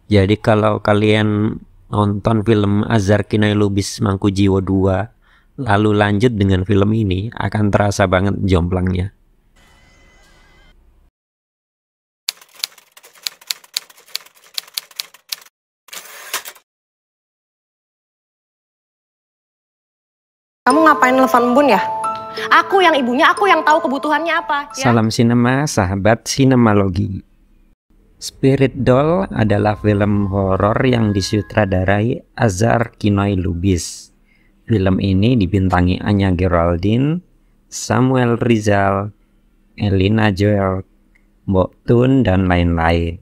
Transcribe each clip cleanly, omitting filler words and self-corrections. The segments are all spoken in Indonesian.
Jadi kalau kalian nonton film Azar Kinai Lubis Mangkujiwo 2 lalu lanjut dengan film ini, akan terasa banget jomplangnya. Kamu ngapain nelfon Bun ya? Aku yang ibunya, aku yang tahu kebutuhannya apa. Ya? Salam sinema, sahabat sinemalogi. Spirit Doll adalah film horor yang disutradarai Azar Kinai Lubis. Film ini dibintangi Anya Geraldine, Samuel Rizal, Elina Joel, Mbok Tun, dan lain-lain.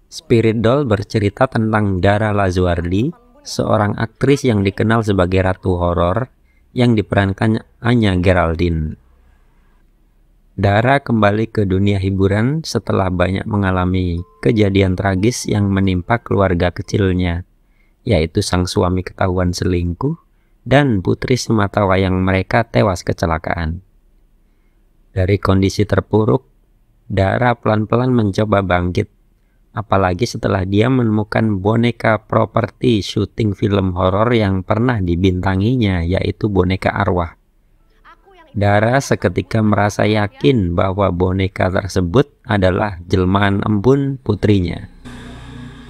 Spirit Doll bercerita tentang Dara Lazuardi, seorang aktris yang dikenal sebagai ratu horor yang diperankan Anya Geraldine. Dara kembali ke dunia hiburan setelah banyak mengalami kejadian tragis yang menimpa keluarga kecilnya, yaitu sang suami ketahuan selingkuh dan putri sematawayang mereka tewas kecelakaan. Dari kondisi terpuruk, Dara pelan-pelan mencoba bangkit, apalagi setelah dia menemukan boneka properti syuting film horor yang pernah dibintanginya, yaitu boneka arwah. Dara seketika merasa yakin bahwa boneka tersebut adalah jelmaan embun putrinya.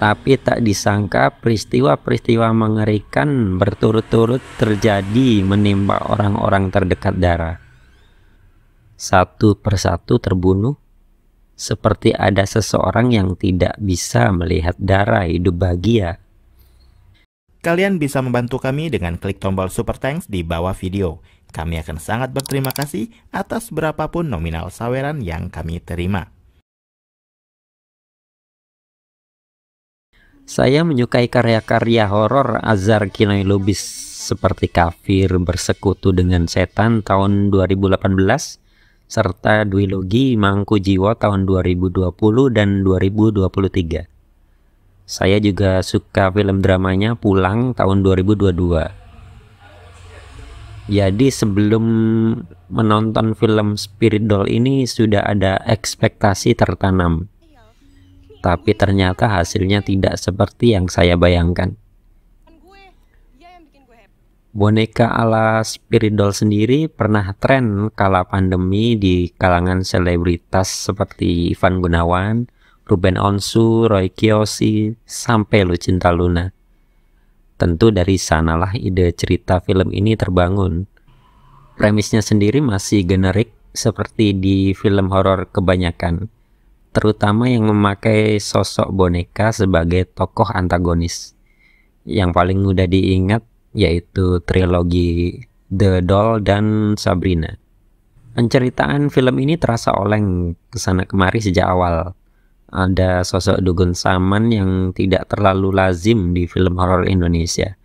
Tapi tak disangka peristiwa-peristiwa mengerikan berturut-turut terjadi menimpa orang-orang terdekat Dara. Satu persatu terbunuh, seperti ada seseorang yang tidak bisa melihat Dara hidup bahagia. Kalian bisa membantu kami dengan klik tombol Super Thanks di bawah video. Kami akan sangat berterima kasih atas berapapun nominal saweran yang kami terima. Saya menyukai karya-karya horor Azar Kinai Lubis seperti Kafir Bersekutu dengan Setan tahun 2018, serta Duilogi Mangkujiwo tahun 2020 dan 2023. Saya juga suka film dramanya Pulang tahun 2022. Jadi sebelum menonton film Spirit Doll ini sudah ada ekspektasi tertanam. Tapi ternyata hasilnya tidak seperti yang saya bayangkan. Boneka ala Spirit Doll sendiri pernah tren kala pandemi di kalangan selebritas seperti Ivan Gunawan, Ruben Onsu, Roy Kiyoshi, sampai Lucinta Luna. Tentu dari sanalah ide cerita film ini terbangun. Premisnya sendiri masih generik seperti di film horor kebanyakan, terutama yang memakai sosok boneka sebagai tokoh antagonis. Yang paling mudah diingat yaitu trilogi The Doll dan Sabrina. Penceritaan film ini terasa oleng kesana kemari sejak awal. Ada sosok dukun saman yang tidak terlalu lazim di film horor Indonesia.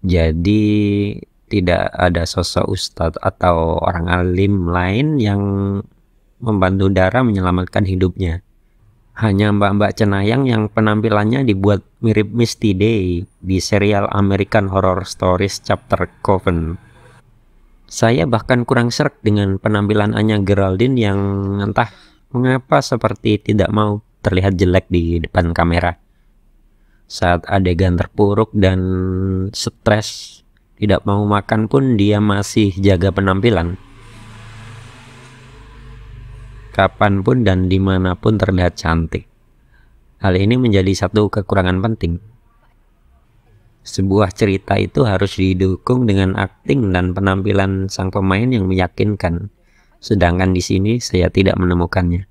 Jadi tidak ada sosok ustadz atau orang alim lain yang membantu Dara menyelamatkan hidupnya. Hanya mbak-mbak cenayang yang penampilannya dibuat mirip Misty Day di serial American Horror Stories Chapter Coven. Saya bahkan kurang sreg dengan penampilan Anya Geraldine yang entah mengapa seperti tidak mau terlihat jelek di depan kamera. Saat adegan terpuruk dan stres, tidak mau makan pun dia masih jaga penampilan. Kapanpun dan dimanapun terlihat cantik. Hal ini menjadi satu kekurangan penting. Sebuah cerita itu harus didukung dengan akting dan penampilan sang pemain yang meyakinkan. Sedangkan di sini saya tidak menemukannya.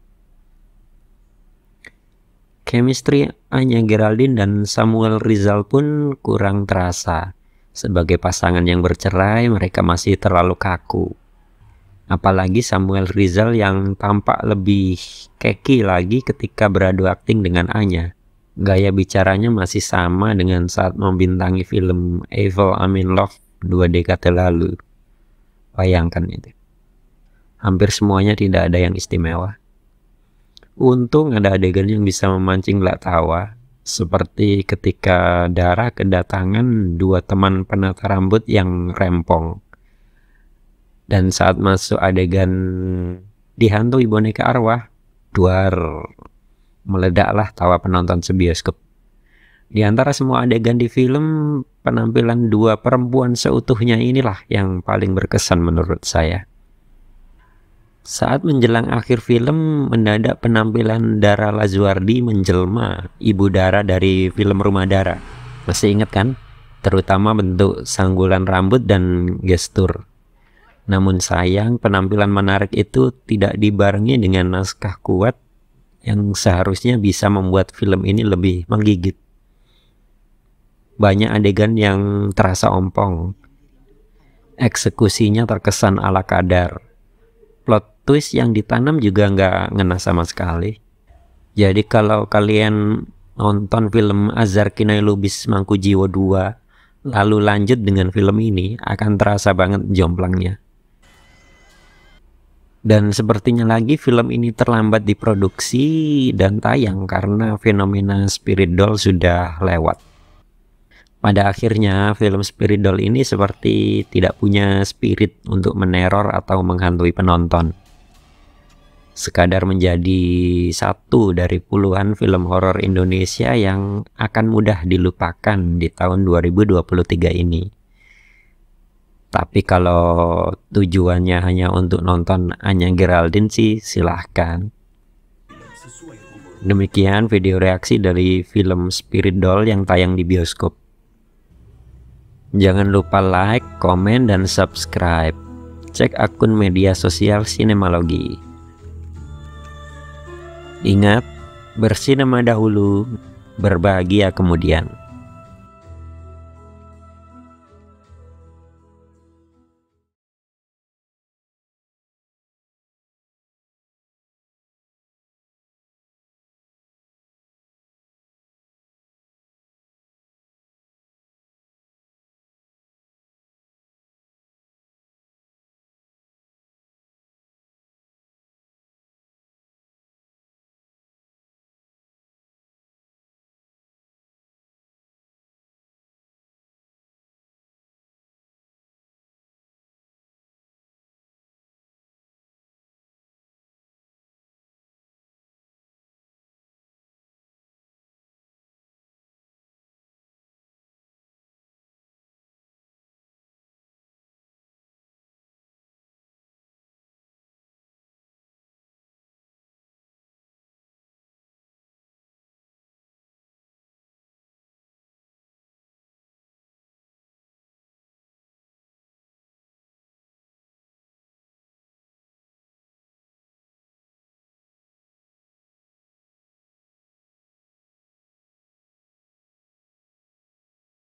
Chemistry Anya Geraldine dan Samuel Rizal pun kurang terasa. Sebagai pasangan yang bercerai, mereka masih terlalu kaku. Apalagi Samuel Rizal yang tampak lebih keki lagi ketika beradu akting dengan Anya. Gaya bicaranya masih sama dengan saat membintangi film Evil I'm in Love 2 dekade lalu. Bayangkan itu. Hampir semuanya tidak ada yang istimewa. Untung ada adegan yang bisa memancing gelak tawa, seperti ketika Dara kedatangan dua teman penata rambut yang rempong. Dan saat masuk adegan dihantui boneka arwah, duar, meledaklah tawa penonton sebioskop. Di antara semua adegan di film, penampilan dua perempuan seutuhnya inilah yang paling berkesan menurut saya. Saat menjelang akhir film, mendadak penampilan Dara Lazuardi menjelma, ibu Dara dari film Rumah Dara. Masih ingat kan? Terutama bentuk sanggulan rambut dan gestur. Namun sayang, penampilan menarik itu tidak dibarengi dengan naskah kuat yang seharusnya bisa membuat film ini lebih menggigit. Banyak adegan yang terasa ompong. Eksekusinya terkesan ala kadar. Plot twist yang ditanam juga nggak ngena sama sekali. Jadi kalau kalian nonton film Azhar Kinai Lubis Mangkujiwo 2 lalu lanjut dengan film ini, akan terasa banget jomplangnya. Dan sepertinya lagi film ini terlambat diproduksi dan tayang karena fenomena Spirit Doll sudah lewat. Pada akhirnya film Spirit Doll ini seperti tidak punya spirit untuk meneror atau menghantui penonton. Sekadar menjadi satu dari puluhan film horor Indonesia yang akan mudah dilupakan di tahun 2023 ini. Tapi kalau tujuannya hanya untuk nonton Anya Geraldine sih silahkan. Demikian video reaksi dari film Spirit Doll yang tayang di bioskop. Jangan lupa like, komen, dan subscribe. Cek akun media sosial Sinemalogi. Ingat, bersinema dahulu, berbahagia kemudian.